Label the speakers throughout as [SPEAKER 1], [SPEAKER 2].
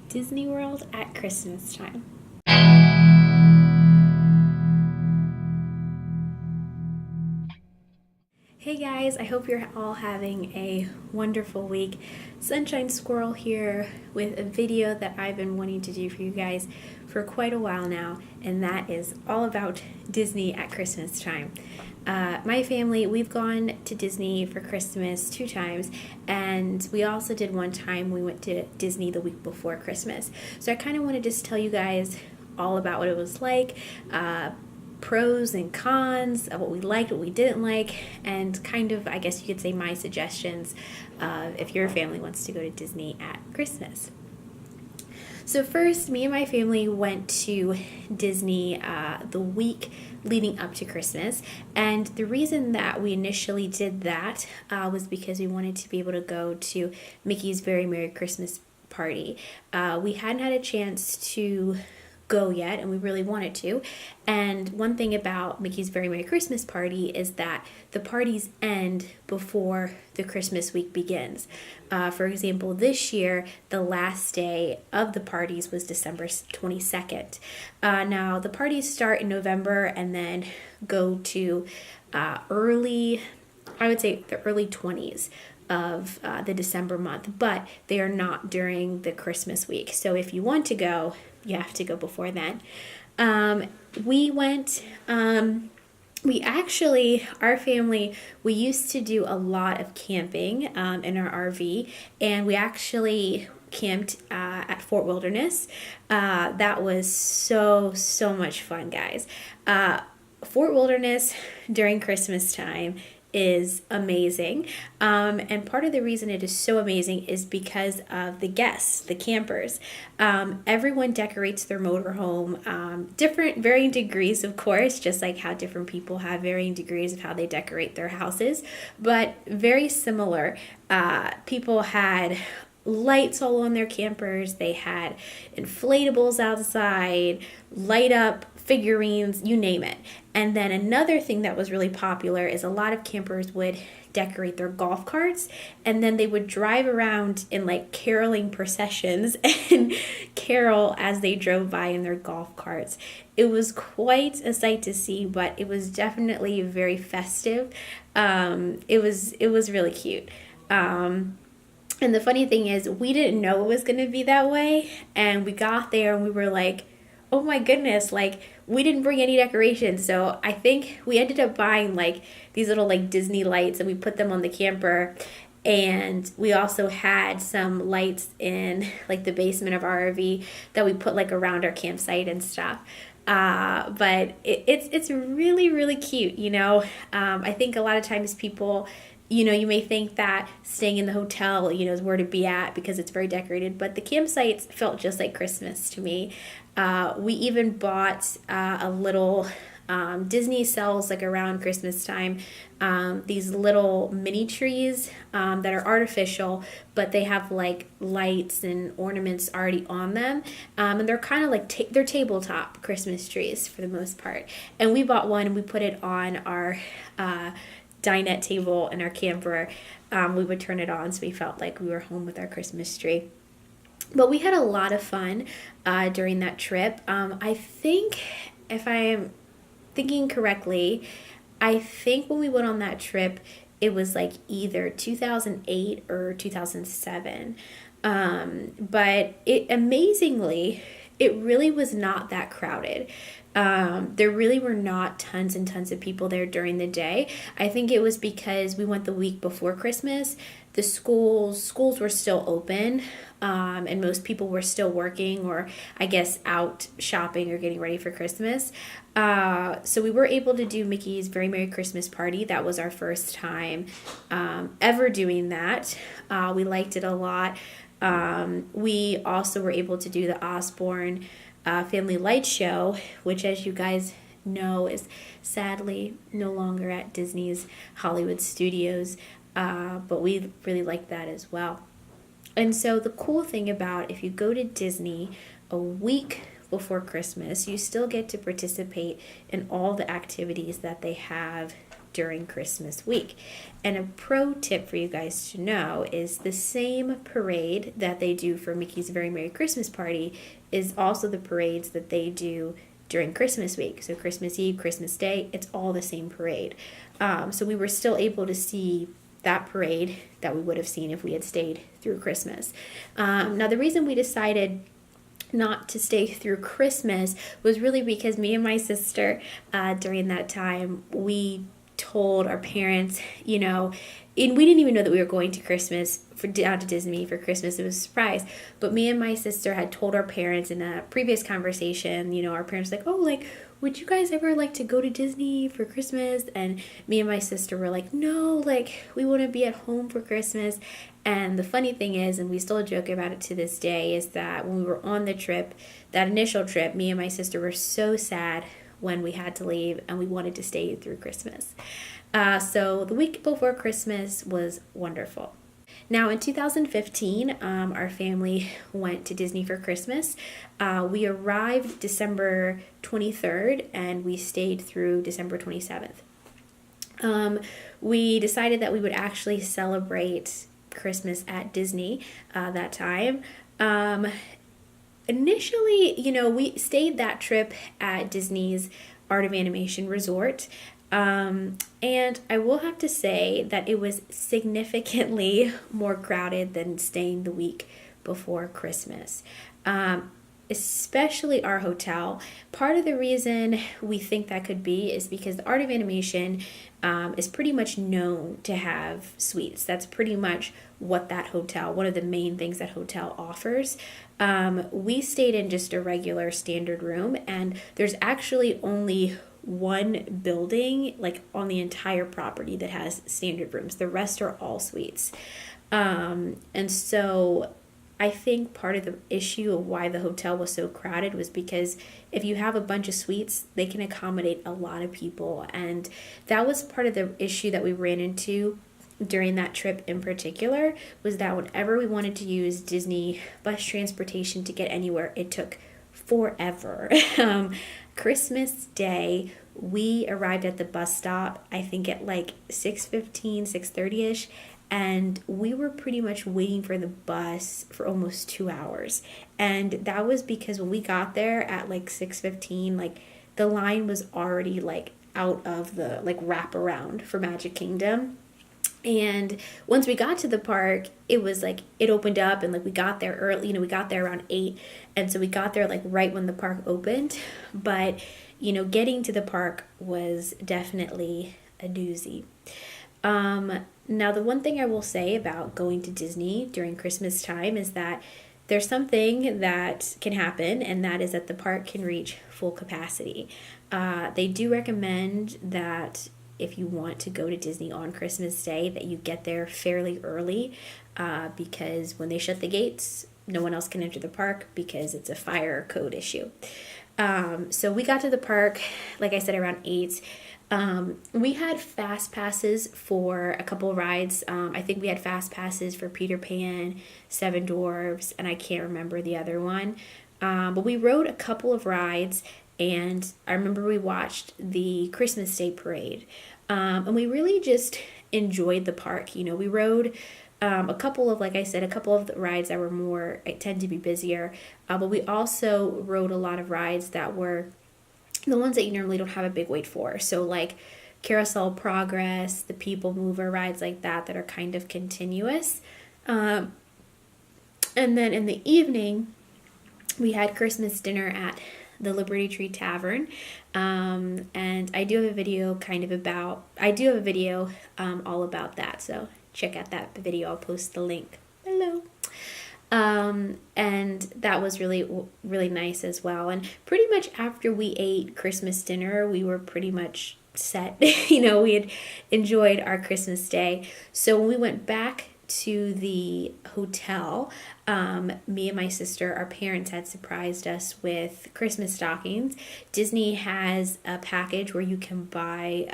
[SPEAKER 1] Disney World at Christmas time. Hey guys, I hope you're all having a wonderful week. Sunshine Squirrel here with a video that I've been wanting to do for you guys for quite a while now, and that is all about Disney at Christmas time. My family, we've gone to Disney for Christmas 2 times, and we also did one time we went to Disney the week before Christmas. So I kind of want to just tell you guys all about what it was like, pros and cons of what we liked, what we didn't like, and kind of, I guess you could say, my suggestions if your family wants to go to Disney at Christmas. So first, me and my family went to Disney the week leading up to Christmas, and the reason that we initially did that was because we wanted to be able to go to Mickey's Very Merry Christmas Party. We hadn't had a chance to go yet, and we really wanted to. And one thing about Mickey's Very Merry Christmas Party is that the parties end before the Christmas week begins. For example, this year, the last day of the parties was December 22nd. Now, the parties start in November and then go to early, I would say the early 20s of the December month, but they are not during the Christmas week. So if you want to go, you have to go before then. We went, our family, we used to do a lot of camping in our RV, and we actually camped at Fort Wilderness. That was so much fun, guys. Fort Wilderness during Christmas time is amazing, and part of the reason it is so amazing is because of the guests, the campers. Everyone decorates their motorhome, different varying degrees, of course, just like how different people have varying degrees of how they decorate their houses, but very similar. People had lights all on their campers, they had inflatables outside, light up figurines, you name it. And then another thing that was really popular is a lot of campers would decorate their golf carts, and then they would drive around in like caroling processions and carol as they drove by in their golf carts. It was quite a sight to see, but it was definitely very festive. It was really cute. And the funny thing is, we didn't know it was going to be that way, and we got there and we were like, oh my goodness, like, we didn't bring any decorations. So I think we ended up buying like these little like Disney lights, and we put them on the camper. And we also had some lights in like the basement of our RV that we put like around our campsite and stuff. But it's really cute, you know. I think a lot of times people, you know, you may think that staying in the hotel, you know, is where to be at because it's very decorated, but the campsites felt just like Christmas to me. We even bought a little, Disney sells like around Christmas time, these little mini trees that are artificial, but they have like lights and ornaments already on them. And they're kind of like, they're tabletop Christmas trees for the most part. And we bought one and we put it on our dinette table in our camper. We would turn it on so we felt like we were home with our Christmas tree. But we had a lot of fun during that trip. I think, if I'm thinking correctly, I think when we went on that trip, it was like either 2008 or 2007. But amazingly, it really was not that crowded. There really were not tons and tons of people there during the day. I think it was because we went the week before Christmas. The schools were still open, and most people were still working, or I guess out shopping or getting ready for Christmas. So we were able to do Mickey's Very Merry Christmas Party. That was our first time ever doing that. We liked it a lot. We also were able to do the Osborne Family Light Show, which, as you guys know, is sadly no longer at Disney's Hollywood Studios, but we really liked that as well. And so the cool thing about, if you go to Disney a week before Christmas, you still get to participate in all the activities that they have during Christmas week. And a pro tip for you guys to know is the same parade that they do for Mickey's Very Merry Christmas Party is also the parades that they do during Christmas week. So Christmas Eve, Christmas Day, it's all the same parade. So we were still able to see that parade that we would have seen if we had stayed through Christmas. Now, the reason we decided not to stay through Christmas was really because me and my sister, during that time, we told our parents, and we didn't even know that we were going to down to Disney for Christmas. It was a surprise. But me and my sister had told our parents in a previous conversation, our parents were like, would you guys ever like to go to Disney for Christmas? And me and my sister were like, no, we want to be at home for Christmas. And the funny thing is, and we still joke about it to this day, is that when we were on the trip, that initial trip, me and my sister were so sad when we had to leave and we wanted to stay through Christmas. So the week before Christmas was wonderful. Now in 2015, our family went to Disney for Christmas. We arrived December 23rd and we stayed through December 27th. We decided that we would actually celebrate Christmas at Disney that time. Initially, we stayed that trip at Disney's Art of Animation Resort. And I will have to say that it was significantly more crowded than staying the week before Christmas. Especially our hotel. Part of the reason we think that could be is because the Art of Animation is pretty much known to have suites. That's pretty much what that hotel, one of the main things that hotel offers. We stayed in just a regular standard room, and there's actually only one building on the entire property that has standard rooms. The rest are all suites. And so I think part of the issue of why the hotel was so crowded was because if you have a bunch of suites, they can accommodate a lot of people. And that was part of the issue that we ran into during that trip in particular, was that whenever we wanted to use Disney bus transportation to get anywhere, it took forever. Christmas Day, we arrived at the bus stop, I think at 6:15, 6:30ish, and we were pretty much waiting for the bus for almost 2 hours. And that was because when we got there at 6:15, the line was already out of the wraparound for Magic Kingdom. And once we got to the park, it was it opened up, and we got there early. We got there around 8, and so we got there right when the park opened. But getting to the park was definitely a doozy. Now, the one thing I will say about going to Disney during Christmas time is that there's something that can happen, and that is that the park can reach full capacity. They do recommend that if you want to go to Disney on Christmas Day, that you get there fairly early, because when they shut the gates, no one else can enter the park because it's a fire code issue. So we got to the park, like I said, around 8. We had fast passes for a couple rides. I think we had fast passes for Peter Pan, Seven Dwarfs, and I can't remember the other one. But we rode a couple of rides, and I remember we watched the Christmas Day parade. And we really just enjoyed the park. We rode a couple of, like I said, a couple of the rides that were tend to be busier. But we also rode a lot of rides that were the ones that you normally don't have a big wait for. So Carousel Progress, the People Mover, rides like that are kind of continuous. And then in the evening, we had Christmas dinner at the Liberty Tree Tavern. And I do have a video all about that. So check out that video. I'll post the link below. And that was really, really nice as well. And pretty much after we ate Christmas dinner, we were pretty much set. We had enjoyed our Christmas Day. So when we went back to the hotel, me and my sister, our parents had surprised us with Christmas stockings. Disney has a package where you can buy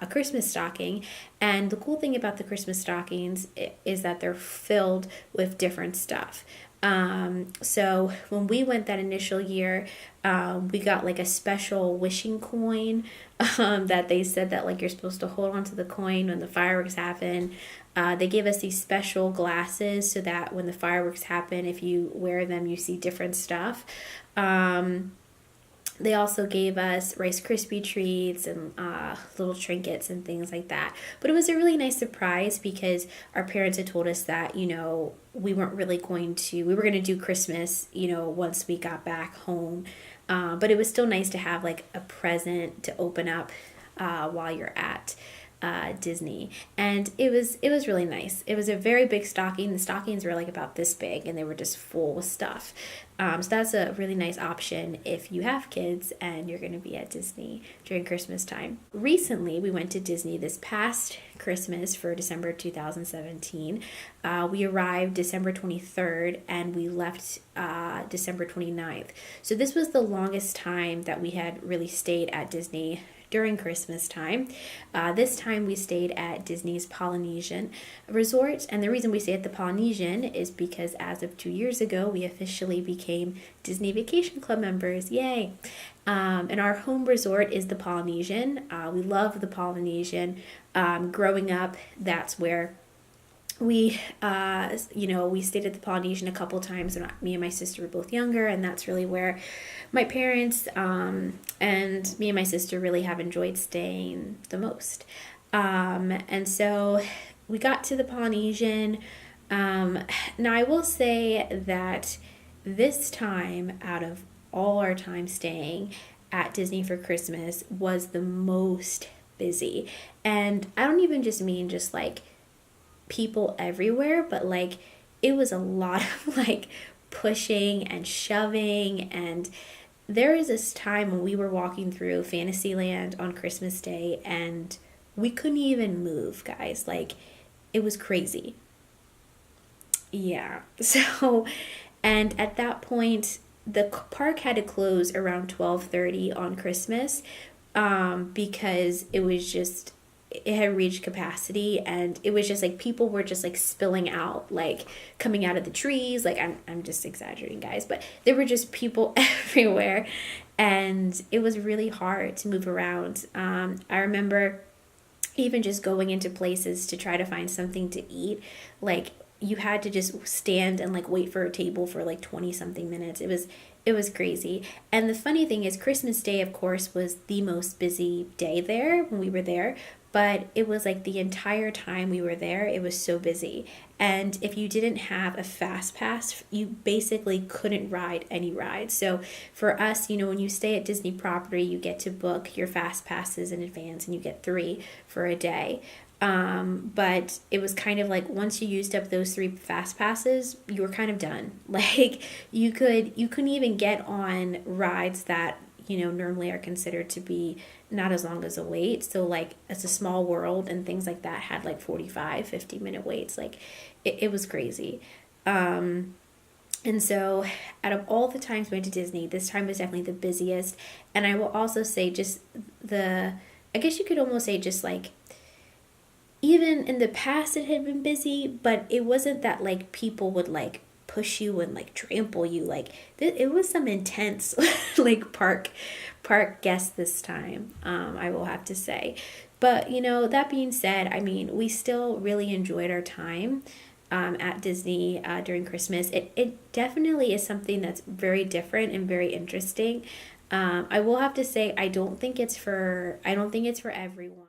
[SPEAKER 1] a Christmas stocking, and the cool thing about the Christmas stockings is that they're filled with different stuff. So when we went that initial year, we got like a special wishing coin, that they said that like you're supposed to hold on to the coin when the fireworks happen. They gave us these special glasses so that when the fireworks happen, if you wear them, you see different stuff. They also gave us Rice Krispie treats and little trinkets and things like that. But it was a really nice surprise because our parents had told us that, we weren't really we were going to do Christmas, once we got back home. But it was still nice to have like a present to open up while you're at Disney, and it was really nice. It was a very big stocking. The stockings were like about this big, and they were just full with stuff. So that's a really nice option if you have kids and you're going to be at Disney during Christmas time. Recently, we went to Disney this past Christmas for December 2017. We arrived December 23rd and we left December 29th. So this was the longest time that we had really stayed at Disney during Christmas time. This time we stayed at Disney's Polynesian Resort, and the reason we stayed at the Polynesian is because as of 2 years ago, we officially became Disney Vacation Club members. Yay! And our home resort is the Polynesian. We love the Polynesian. Growing up, that's where we stayed at the Polynesian a couple times when me and my sister were both younger, and that's really where my parents and me and my sister really have enjoyed staying the most. And so we got to the Polynesian. Now I will say that this time, out of all our time staying at Disney for Christmas, was the most busy. And I don't even just mean just like people everywhere, but like it was a lot of like pushing and shoving. And there was this time when we were walking through Fantasyland on Christmas Day and we couldn't even move, guys. Like it was crazy. Yeah. So, and at that point the park had to close around 12:30 on Christmas, because it had reached capacity, and it was just like people were just like spilling out, like coming out of the trees. Like I'm just exaggerating, guys, but there were just people everywhere, and it was really hard to move around. I remember even just going into places to try to find something to eat, like you had to just stand and like wait for a table for like 20 something minutes. It was crazy. And the funny thing is Christmas Day, of course, was the most busy day there when we were there, but it was like the entire time we were there, it was so busy. And if you didn't have a fast pass, you basically couldn't ride any rides. So for us, when you stay at Disney property, you get to book your fast passes in advance and you get 3 for a day. But it was kind of like once you used up those 3 fast passes, you were kind of done. Like you couldn't even get on rides that, normally are considered to be not as long as a wait. So like It's a Small World and things like that had like 45-50 minute waits. Like it was crazy. And so out of all the times we went to Disney, this time was definitely the busiest. And I will also say I guess you could almost say just like, even in the past it had been busy, but it wasn't that like people would like push you and like trample you. Like it was some intense like park guests this time, I will have to say. But that being said, I mean, we still really enjoyed our time at Disney during Christmas. It definitely is something that's very different and very interesting. I will have to say I don't think it's for everyone.